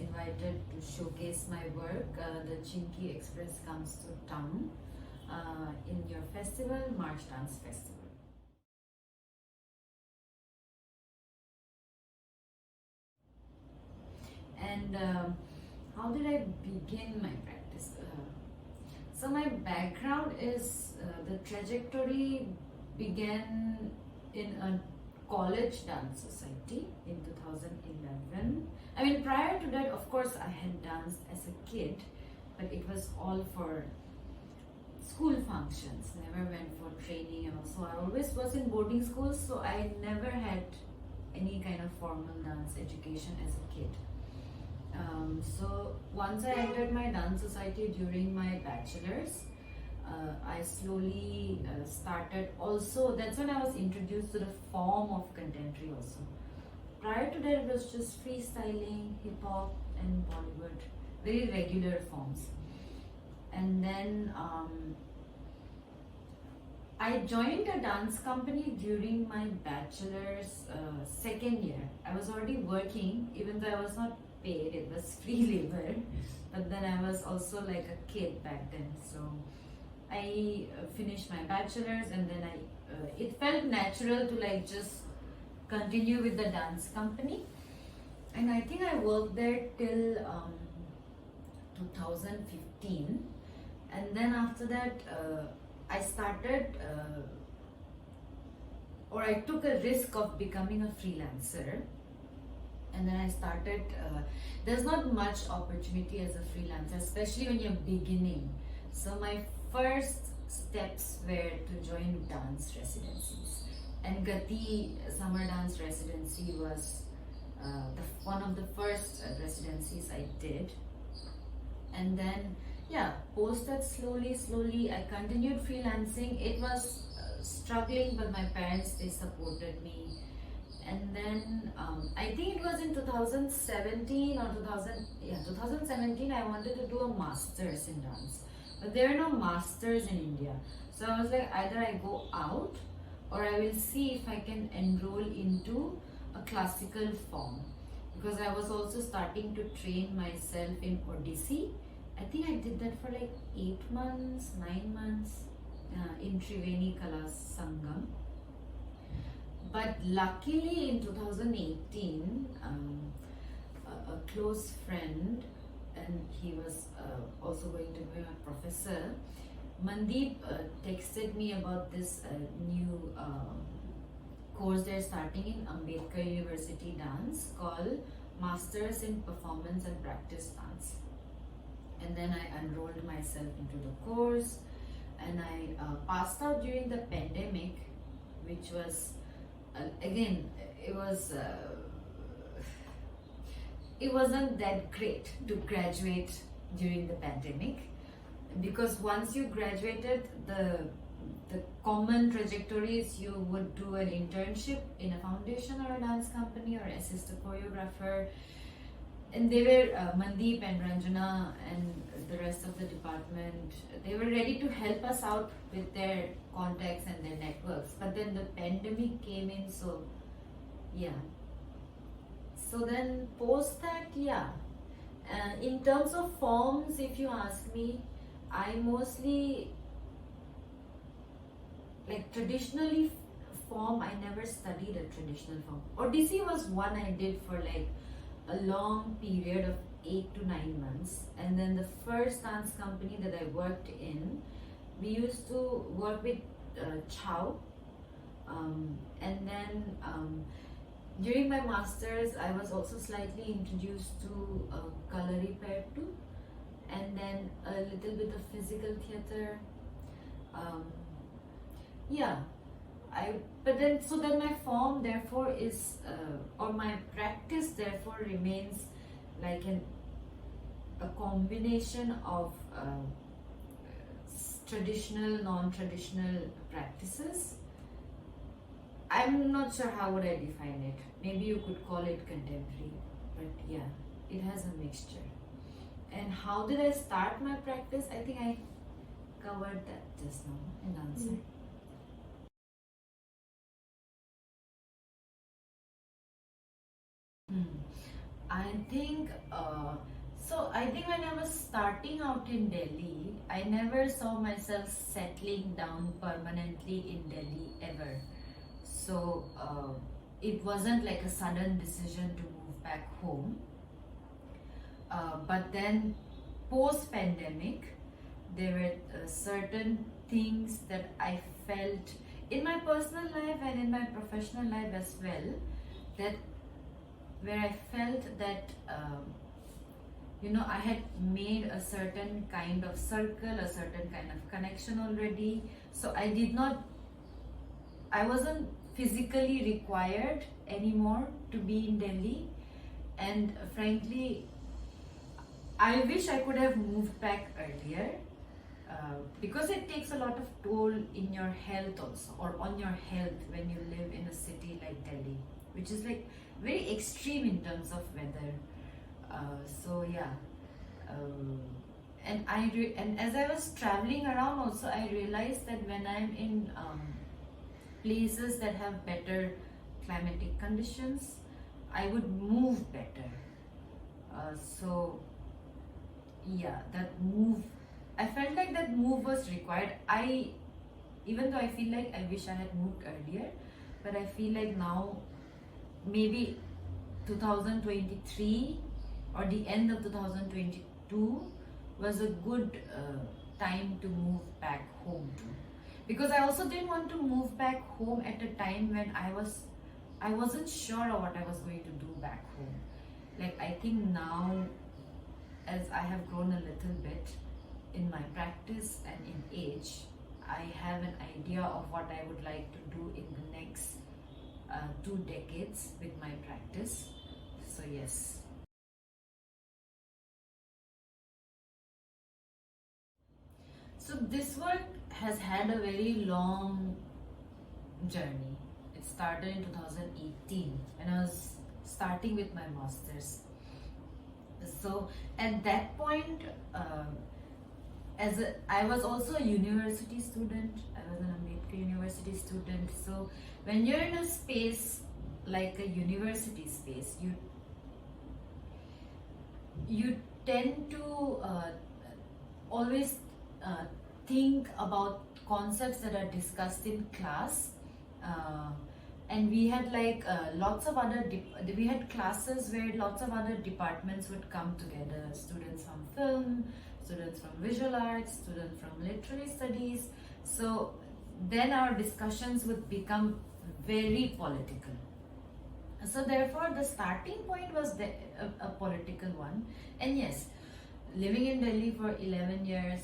invited to showcase my work. The Chinky Express comes to town in your festival, March Dance Festival. And how did I begin my practice? So my background is the trajectory began in a college dance society in 2011. I mean, prior to that, of course, I had danced as a kid, but it was all for school functions. Never went for training, and also I always was in boarding schools, so I never had any kind of formal dance education as a kid. So once I entered my dance society during my bachelor's, I slowly started also, that's when I was introduced to the form of contemporary also. Prior to that, it was just freestyling, hip hop and Bollywood, very regular forms. And then I joined a dance company during my bachelor's second year. I was already working, even though I was not paid, it was free labor. But then I was also like a kid back then. So I finished my bachelor's, and then it felt natural to like just continue with the dance company. And I think I worked there till 2015. And then after that, I started, or I took a risk of becoming a freelancer. And then I started, there's not much opportunity as a freelancer, especially when you're beginning. So my first steps were to join dance residencies. And Goethe Summer Dance Residency was one of the first residencies I did. And then, yeah, post that slowly, I continued freelancing. It was struggling, but my parents, they supported me. And then I think it was in 2017 or 2017, I wanted to do a master's in dance. But there are no masters in India. So I was like, either I go out or I will see if I can enroll into a classical form. Because I was also starting to train myself in Odissi. I think I did that for like 8 months, 9 months in Triveni Kala Sangam. But luckily in 2018, a close friend, and he was also going to be a professor, Mandeep texted me about this new course they're starting in Ambedkar University Dance called Masters in Performance and Practice Dance. And then I enrolled myself into the course, and I passed out during the pandemic, which was again, it wasn't that great to graduate during the pandemic, because once you graduated, the common trajectories, you would do an internship in a foundation or a dance company or assist a choreographer. And they were, Mandeep and Ranjana and the rest of the department, they were ready to help us out with their contacts and their networks. But then the pandemic came in, so yeah. So then post that, yeah. In terms of forms, if you ask me, I mostly, like traditionally form, I never studied a traditional form. Odissi was one I did for like a long period of 8 to 9 months. And then the first dance company that I worked in, we used to work with Chow. And then during my masters, I was also slightly introduced to Kalari Pertu, and then a little bit of physical theatre. Yeah. But then my form therefore is, or my practice therefore remains like a combination of traditional, non-traditional practices. I'm not sure how would I define it. Maybe you could call it contemporary, but yeah, it has a mixture. And how did I start my practice? I think I covered that just now in answer. I think So I think when I was starting out in Delhi, I never saw myself settling down permanently in Delhi ever. So it wasn't like a sudden decision to move back home. But then post pandemic, there were certain things that I felt in my personal life and in my professional life as well, that where I felt that I had made a certain kind of circle, a certain kind of connection already. So I wasn't physically required anymore to be in Delhi. And frankly, I wish I could have moved back earlier, because it takes a lot of toll in your health also, or on your health when you live in a city like Delhi, which is like very extreme in terms of weather. So yeah, and as I was traveling around also, I realized that when I'm in places that have better climatic conditions, I would move better. So yeah, I felt like that move was required. Even though I feel like I wish I had moved earlier, but I feel like now maybe 2023 or the end of 2022 was a good time to move back home to, because I also didn't want to move back home at a time when I wasn't sure of what I was going to do back home. Like, I think now, as I have grown a little bit in my practice and in age, I have an idea of what I would like to do in the next 2 decades with my practice. So yes. So this work has had a very long journey. It started in 2018 when I was starting with my master's. So at that point, I was also a university student. I was an Ambedkar University student. So when you're in a space like a university space, you tend to always think about concepts that are discussed in class. And we had like lots of other we had classes where lots of other departments would come together, students from film, students from visual arts, students from literary studies. So then our discussions would become very political. So therefore the starting point was a political one. And yes, living in Delhi for 11 years,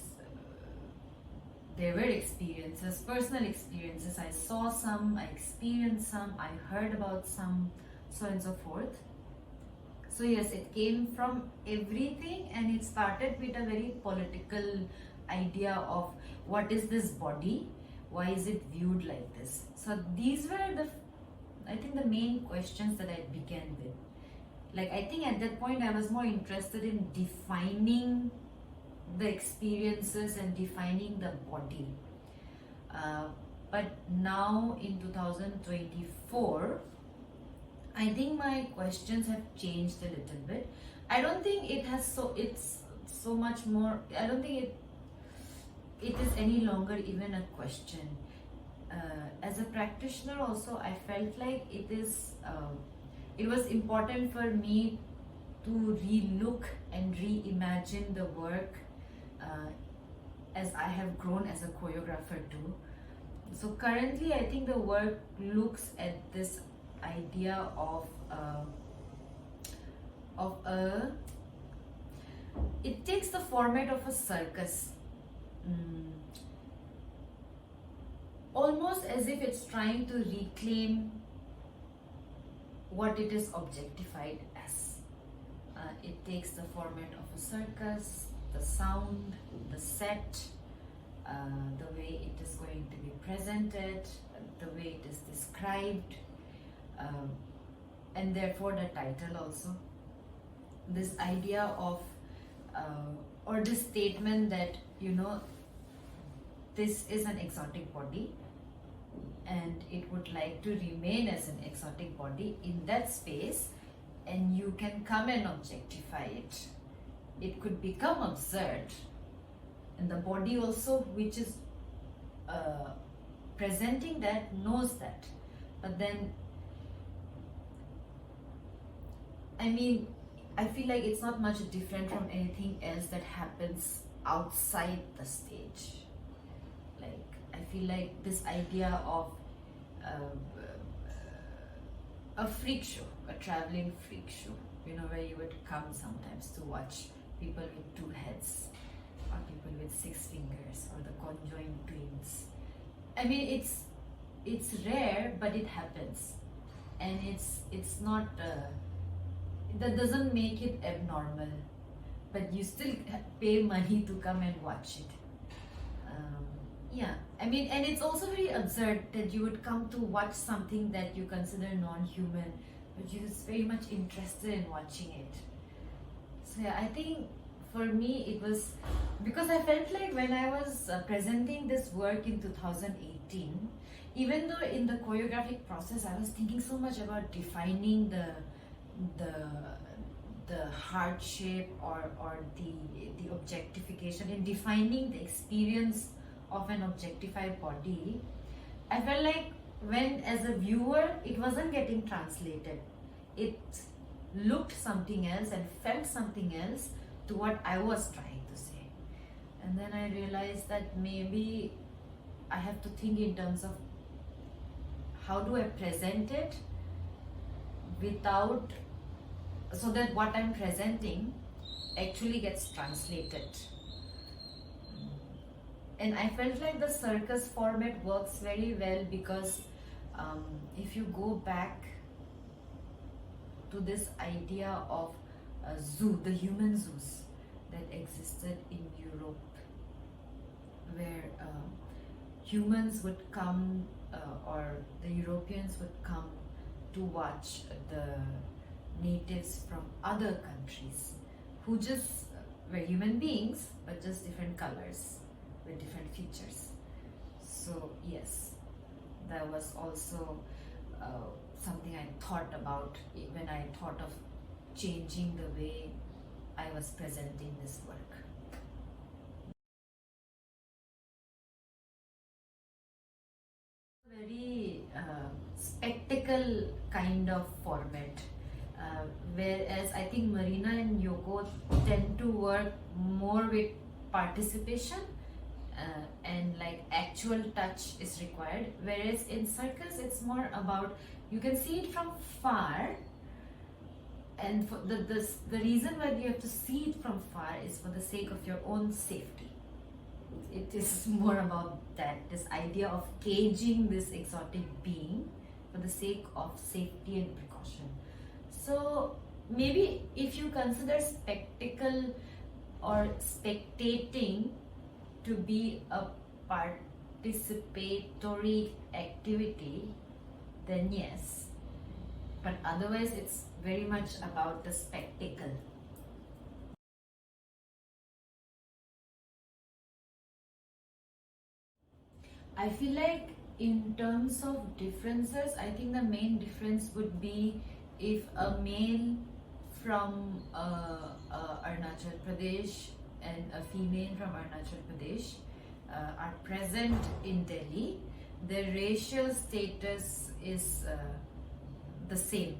there were experiences, personal experiences. I saw some, I experienced some, I heard about some, so on and so forth. So yes, it came from everything, and it started with a very political idea of what is this body, why is it viewed like this. So these were I think the main questions that I began with. Like, I think at that point I was more interested in defining the experiences and defining the body. But now in 2024, I think my questions have changed a little bit. I don't think it's so much more, I don't think it is any longer even a question. As a practitioner also, I felt like it was important for me to re-look and reimagine the work as I have grown as a choreographer too. So currently I think the work looks at this idea of it takes the format of a circus, almost as if it's trying to reclaim what it is objectified as. It takes the format of a circus, the sound, the set, the way it is going to be presented, the way it is described, and therefore the title also. This idea of, or this statement that, this is an exotic body and it would like to remain as an exotic body in that space, and you can come and objectify it. it could become absurd, and the body also, which is presenting that, knows that. But then, I mean, I feel like it's not much different from anything else that happens outside the stage. Like, I feel like this idea of a freak show, a traveling freak show, where you would come sometimes to watch people with two heads, or people with 6 fingers, or the conjoined twins. I mean, it's rare, but it happens, and it's not. That doesn't make it abnormal, but you still pay money to come and watch it. Yeah, I mean, and it's also very absurd that you would come to watch something that you consider non-human, but you're very much interested in watching it. So yeah, I think for me it was because I felt like when I was presenting this work in 2018, even though in the choreographic process I was thinking so much about defining the heart shape or the objectification, in defining the experience of an objectified body, I felt like when as a viewer it wasn't getting translated. It looked something else and felt something else to what I was trying to say. And then I realized that maybe I have to think in terms of how do I present it without, so that what I'm presenting actually gets translated. And I felt like the circus format works very well because if you go back to this idea of a zoo, the human zoos that existed in Europe, where humans would come or the Europeans would come to watch the natives from other countries who just were human beings but just different colors with different features. So yes, that was also something I thought about when I thought of changing the way I was presenting this work. Very spectacle kind of format, whereas I think Marina and Yoko tend to work more with participation and like actual touch is required, whereas in circus it's more about you can see it from far, and for the reason why you have to see it from far is for the sake of your own safety. It is more about that, this idea of caging this exotic being for the sake of safety and precaution. So maybe if you consider spectacle or spectating to be a participatory activity, then yes, but otherwise it's very much about the spectacle. I feel like in terms of differences, I think the main difference would be if a male from Arunachal Pradesh and a female from Arunachal Pradesh are present in Delhi, their racial status is the same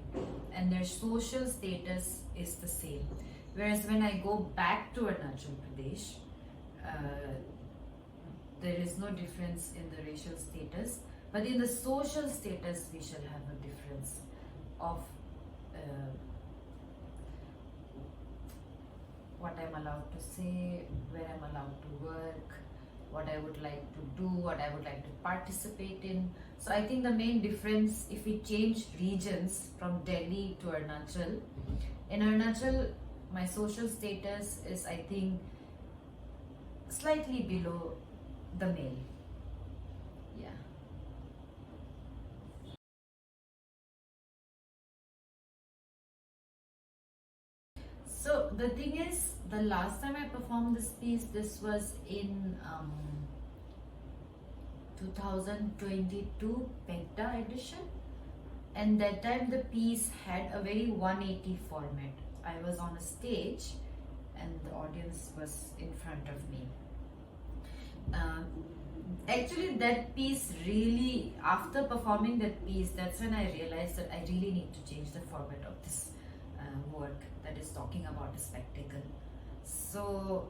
and their social status is the same. Whereas when I go back to Arunachal Pradesh, there is no difference in the racial status, but in the social status we shall have a difference of what I'm allowed to say, where I'm allowed to work, what I would like to do, what I would like to participate in. So I think the main difference, if we change regions from Delhi to Arunachal, in Arunachal my social status is, I think, slightly below the male. Yeah. So the thing is, the last time I performed this piece, this was in 2022 Pegda edition, and that time the piece had a very 180 format. I was on a stage and the audience was in front of me. Actually, that piece really, after performing that piece, that's when I realized that I really need to change the format of this work that is talking about a spectacle. So,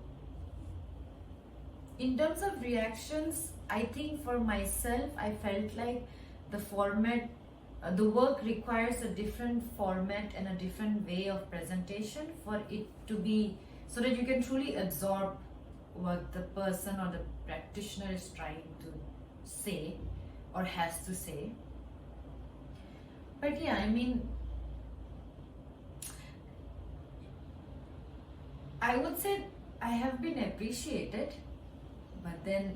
in terms of reactions, I think for myself, I felt like the format, the work requires a different format and a different way of presentation for it to be, so that you can truly absorb what the person or the practitioner is trying to say or has to say. But yeah, I mean, I would say I have been appreciated, but then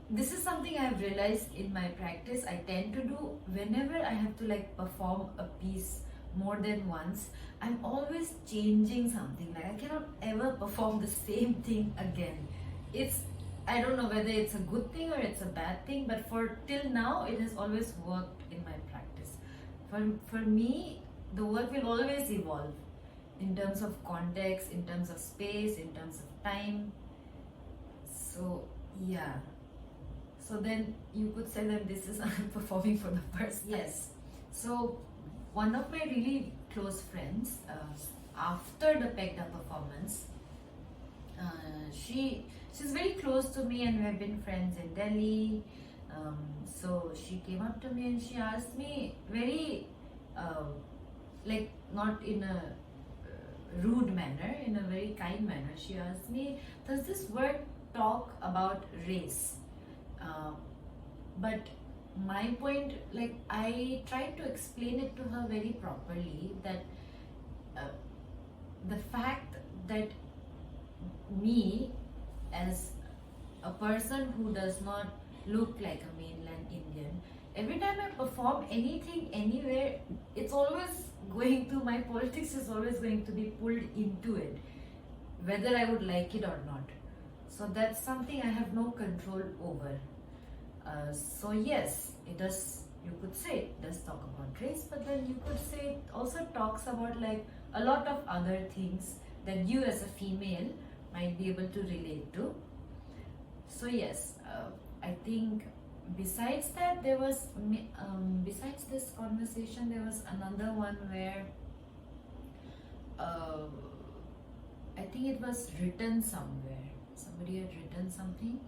this is something I have realized in my practice. I tend to do whenever I have to like perform a piece more than once, I'm always changing something. Like I cannot ever perform the same thing again. I don't know whether it's a good thing or it's a bad thing, but for till now it has always worked in my practice. For me, the work will always evolve in terms of context, in terms of space, in terms of time. So yeah. So then you could say that this is I'm performing for the first time. Yes. So one of my really close friends, after the Pegda performance, she's very close to me and we have been friends in Delhi. So she came up to me and she asked me very, like not in a rude manner, in a very kind manner. She asked me, does this work talk about race? But my point, like I tried to explain it to her very properly, that the fact that me as a person who does not look like a mainland Indian, every time I perform anything anywhere, it's always going to, my politics is always going to be pulled into it, whether I would like it or not. So that's something I have no control over. So yes, it does, you could say it does talk about race, but then you could say it also talks about like a lot of other things that you as a female might be able to relate to. So yes, I think besides that, there was, besides this conversation, there was another one where I think it was written somewhere. Somebody had written something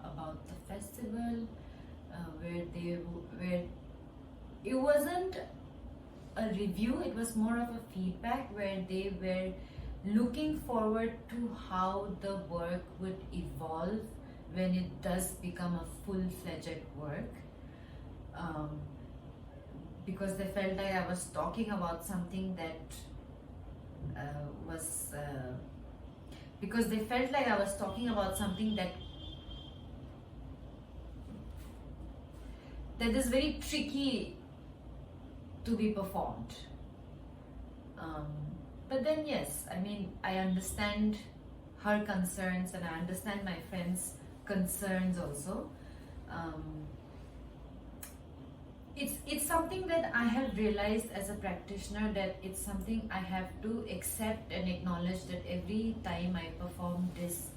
about the festival, where it wasn't a review, it was more of a feedback where they were looking forward to how the work would evolve when it does become a full-fledged work, because they felt like I was talking about something that because they felt like I was talking about something that is very tricky to be performed. But then yes, I mean, I understand her concerns and I understand my friends' concerns also. It's something that I have realized as a practitioner, that it's something I have to accept and acknowledge, that every time I perform this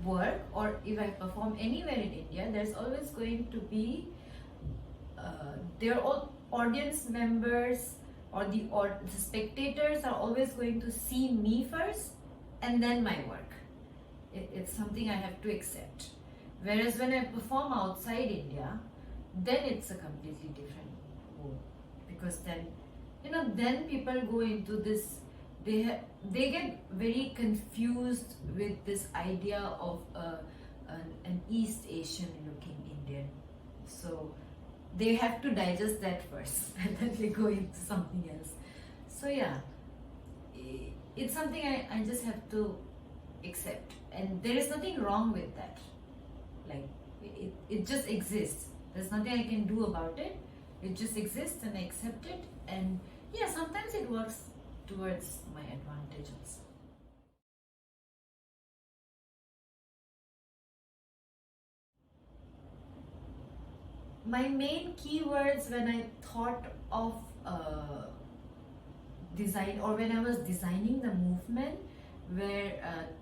work, or if I perform anywhere in India, there's always going to be their all audience members or the spectators are always going to see me first and then my work. It's something I have to accept. Whereas when I perform outside India, then it's a completely different world, because then, you know, then people go into this, they get very confused with this idea of an East Asian looking Indian. So they have to digest that first and then they go into something else. So yeah, it's something I just have to accept, and there is nothing wrong with that. Like it just exists. There's nothing I can do about it. It just exists and I accept it, and yeah, sometimes it works towards my advantage also. My main keywords when I thought of design, or when I was designing the movement, were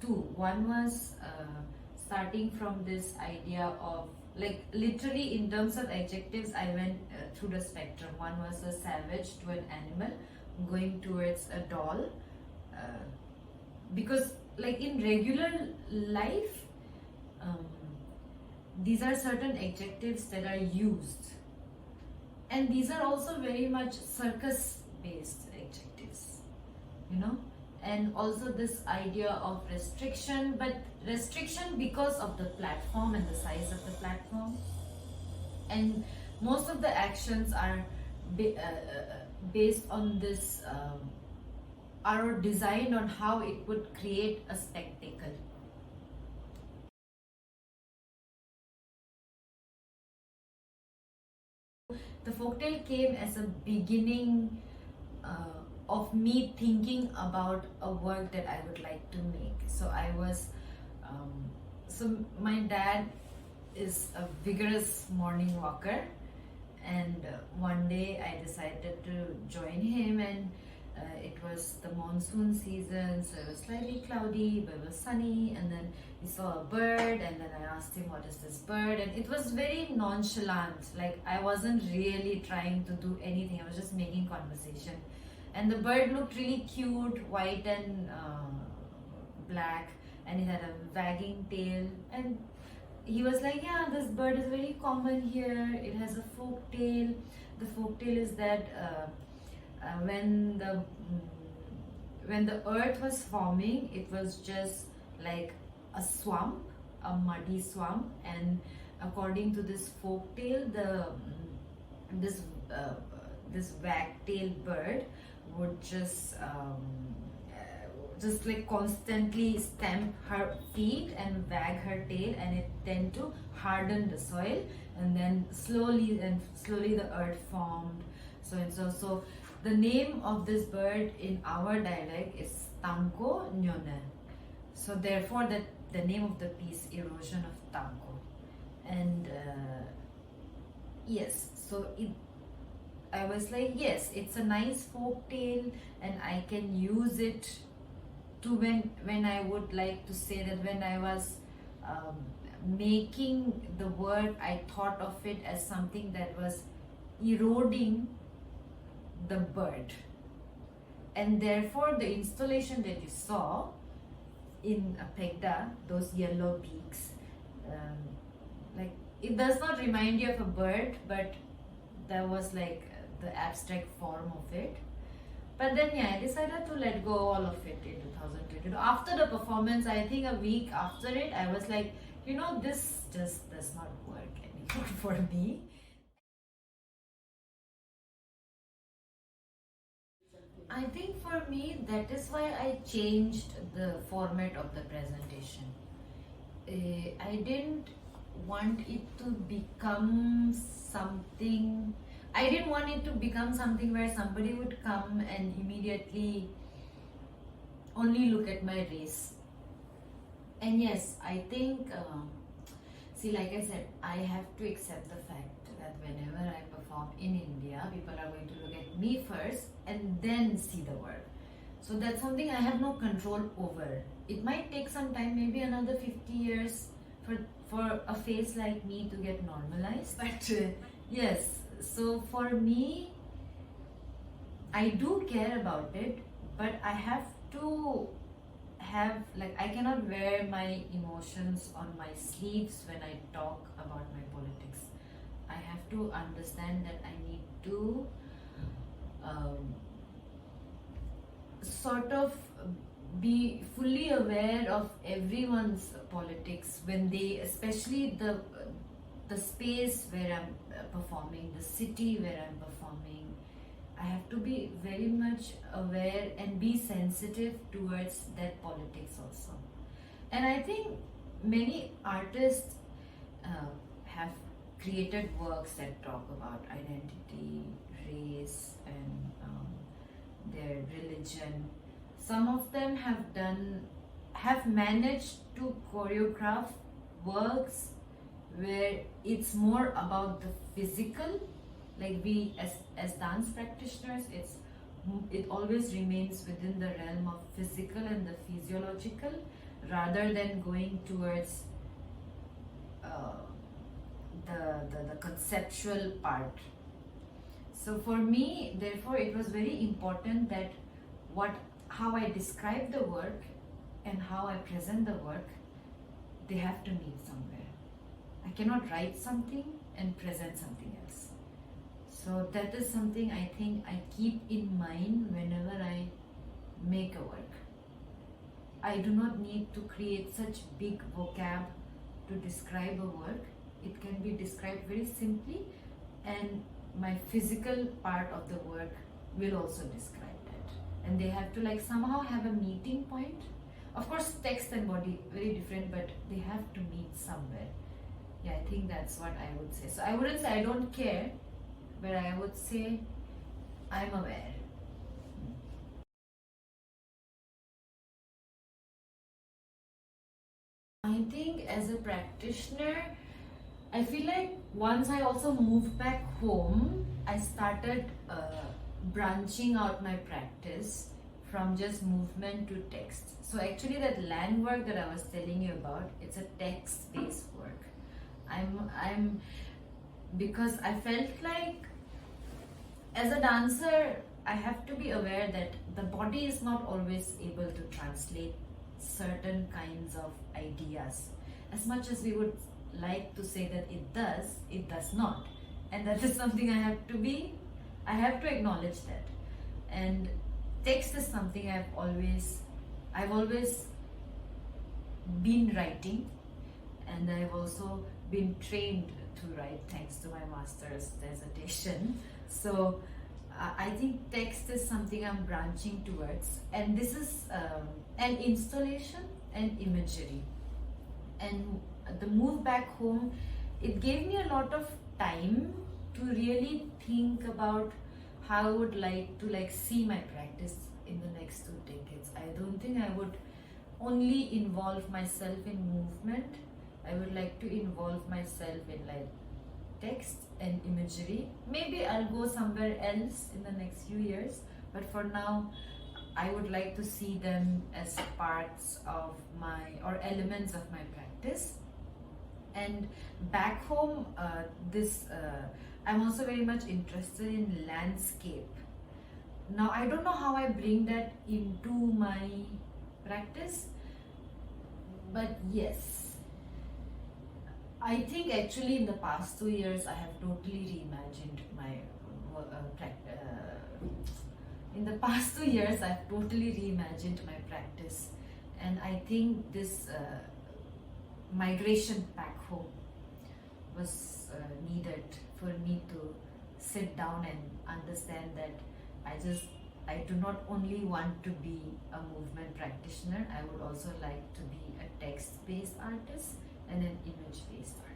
two. One was starting from this idea of, like, literally in terms of adjectives, I went through the spectrum. One was a savage to an animal, going towards a doll, because like in regular life, these are certain adjectives that are used, and these are also very much circus based adjectives, you know. And also this idea of restriction, but restriction because of the platform and the size of the platform, and most of the actions are based on this, are designed on how it would create a spectacle. The folktale came as a beginning of me thinking about a work that I would like to make. So I was, so my dad is a vigorous morning walker, and one day I decided to join him, and it was the monsoon season, so it was slightly cloudy, but it was sunny, and then we saw a bird, and then I asked him, what is this bird? And it was very nonchalant, like I wasn't really trying to do anything, I was just making conversation. And the bird looked really cute, white and black, and it had a wagging tail. And he was like, yeah, this bird is very common here, it has a folk tale. The folk tale is that when the earth was forming, it was just like a swamp, a muddy swamp, and according to this folk tale, this wag-tailed bird would just like constantly stamp her feet and wag her tail, and it tend to harden the soil, and then slowly the earth formed. So the name of this bird in our dialect is Tanko Nyone. So therefore the name of the piece, Erosion of Tanko. And yes, so I was like, yes, it's a nice folk tale, and I can use it to when I would like to say that when I was making the work, I thought of it as something that was eroding the bird. And therefore the installation that you saw in Pegda, those yellow beaks, like it does not remind you of a bird, but that was like the abstract form of it. But then yeah, I decided to let go all of it in 2022. After the performance, I think a week after it, I was like, you know, this just does not work anymore for me. I think for me, that is why I changed the format of the presentation. I didn't want it to become something, I didn't want it to become something where somebody would come and immediately only look at my race. And yes, I think, see, like I said, I have to accept the fact that whenever I perform in India, people are going to look at me first and then see the work. So that's something I have no control over. It might take some time, maybe another 50 years for a face like me to get normalized. But yes, so for me, I do care about it, but I have to have, like, I cannot wear my emotions on my sleeves when I talk about my politics. I have to understand that I need to sort of be fully aware of everyone's politics when they, especially the space where I'm performing, the city where I'm performing. I have to be very much aware and be sensitive towards that politics also. And I think many artists have created works that talk about identity, race, and their religion. Some of them have managed to choreograph works where it's more about the physical, like we as dance practitioners, it's it always remains within the realm of physical and the physiological, rather than going towards the conceptual part. So for me, therefore, it was very important that how I describe the work and how I present the work, they have to meet somewhere. I cannot write something and present something else. So that is something I think I keep in mind whenever I make a work. I do not need to create such big vocab to describe a work. It can be described very simply, and my physical part of the work will also describe that. And they have to like somehow have a meeting point. Of course, text and body very different, but they have to meet somewhere. Yeah, I think that's what I would say. So I wouldn't say I don't care, but I would say I'm aware. I think as a practitioner, I feel like once I also moved back home, I started branching out my practice from just movement to text. So actually that land work that I was telling you about, it's a text-based work. Because I felt like as a dancer, I have to be aware that the body is not always able to translate certain kinds of ideas. As much as we would like to say that it does not. And that is something I have to acknowledge that. And text is something I've always been writing, and I've also been trained to write thanks to my master's dissertation. So I think text is something I'm branching towards, and this is an installation and imagery. And the move back home, it gave me a lot of time to really think about how I would like to see my practice in the next 2 decades. I don't think I would only involve myself in movement. I would like to involve myself in text and imagery. Maybe I'll go somewhere else in the next few years, but for now I would like to see them as parts of or elements of my practice. And back home, I'm also very much interested in landscape. Now I don't know how I bring that into my practice, but yes, I think actually in the past 2 years I have totally reimagined my in the past 2 years I've totally reimagined my practice, and I think this migration back home was needed for me to sit down and understand that I do not only want to be a movement practitioner, I would also like to be a text-based artist and an image-based artist.